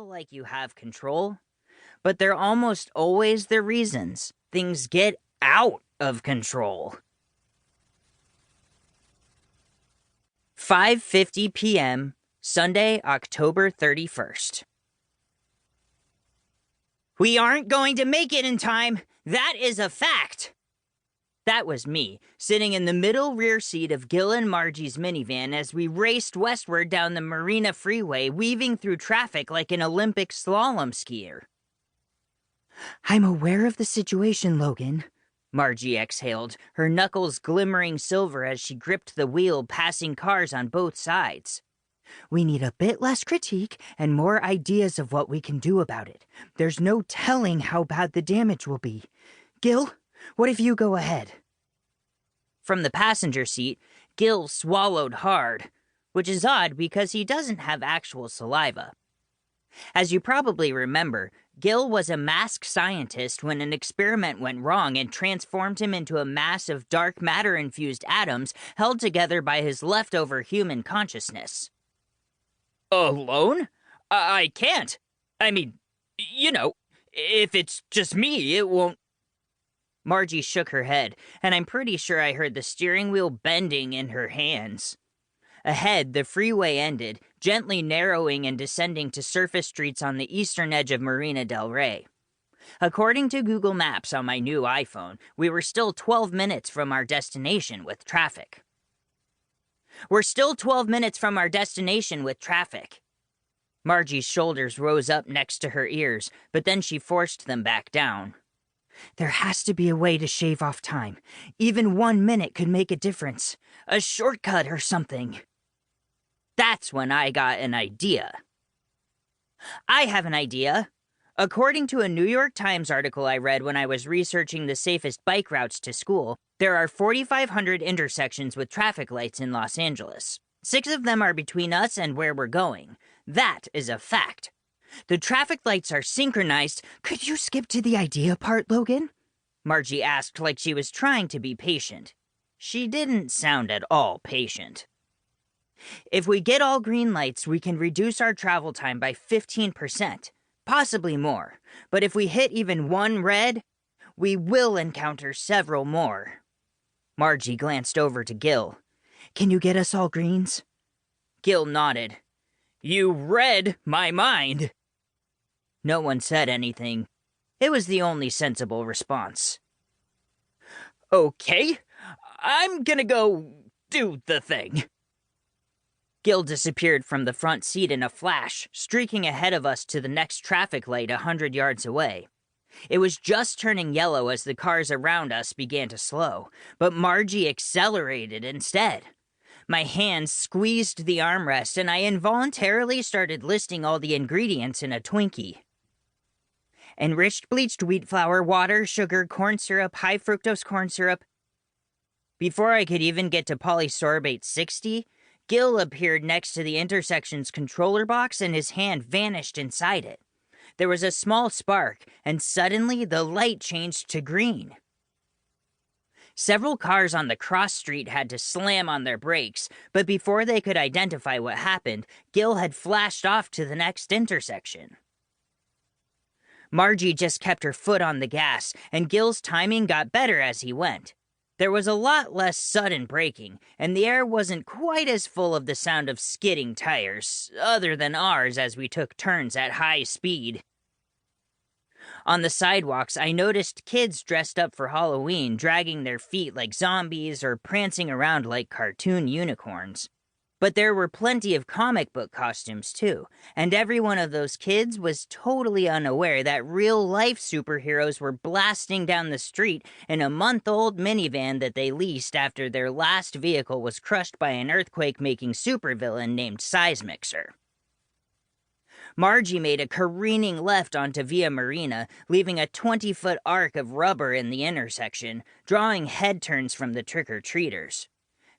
like you have control, but they're almost always the reasons things get out of control. 5:50 p.m., Sunday, October 31st. We aren't going to make it in time. That is a fact. That was me, sitting in the middle rear seat of Gil and Margie's minivan as we raced westward down the Marina Freeway, weaving through traffic like an Olympic slalom skier. I'm aware of the situation, Logan, Margie exhaled, her knuckles glimmering silver as she gripped the wheel, passing cars on both sides. We need a bit less critique and more ideas of what we can do about it. There's no telling how bad the damage will be. Gil, what if you go ahead? From the passenger seat, Gil swallowed hard, which is odd because he doesn't have actual saliva. As you probably remember, Gil was a MASC scientist when an experiment went wrong and transformed him into a mass of dark matter-infused atoms held together by his leftover human consciousness. Alone? I can't. I mean, if it's just me, it won't... Margie shook her head, and I'm pretty sure I heard the steering wheel bending in her hands. Ahead, the freeway ended, gently narrowing and descending to surface streets on the eastern edge of Marina del Rey. According to Google Maps on my new iPhone, we were still 12 minutes from our destination with traffic. We're still 12 minutes from our destination with traffic. Margie's shoulders rose up next to her ears, but then she forced them back down. There has to be a way to shave off time. Even 1 minute could make a difference. A shortcut or something. That's when I got an idea. I have an idea. According to a New York Times article I read when I was researching the safest bike routes to school, there are 4,500 intersections with traffic lights in Los Angeles. 6 of them are between us and where we're going. That is a fact. The traffic lights are synchronized. Could you skip to the idea part, Logan? Margie asked like she was trying to be patient. She didn't sound at all patient. If we get all green lights, we can reduce our travel time by 15%, possibly more. But if we hit even 1 red, we will encounter several more. Margie glanced over to Gil. Can you get us all greens? Gil nodded. You read my mind. No one said anything. It was the only sensible response. Okay, I'm gonna go do the thing. Gil disappeared from the front seat in a flash, streaking ahead of us to the next traffic light 100 yards away. It was just turning yellow as the cars around us began to slow, but Margie accelerated instead. My hands squeezed the armrest, and I involuntarily started listing all the ingredients in a Twinkie. Enriched bleached wheat flour, water, sugar, corn syrup, high fructose corn syrup. Before I could even get to polysorbate 60, Gil appeared next to the intersection's controller box and his hand vanished inside it. There was a small spark, and suddenly the light changed to green. Several cars on the cross street had to slam on their brakes, but before they could identify what happened, Gil had flashed off to the next intersection. Margie just kept her foot on the gas, and Gil's timing got better as he went. There was a lot less sudden braking, and the air wasn't quite as full of the sound of skidding tires, other than ours as we took turns at high speed. On the sidewalks, I noticed kids dressed up for Halloween, dragging their feet like zombies or prancing around like cartoon unicorns. But there were plenty of comic book costumes, too, and every one of those kids was totally unaware that real-life superheroes were blasting down the street in a month-old minivan that they leased after their last vehicle was crushed by an earthquake-making supervillain named Seismixer. Margie made a careening left onto Via Marina, leaving a 20-foot arc of rubber in the intersection, drawing head turns from the trick-or-treaters.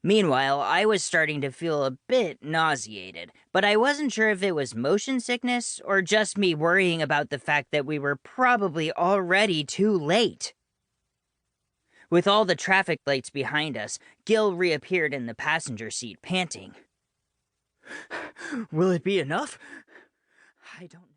Meanwhile, I was starting to feel a bit nauseated, but I wasn't sure if it was motion sickness or just me worrying about the fact that we were probably already too late. With all the traffic lights behind us, Gil reappeared in the passenger seat, panting. Will it be enough? I don't know.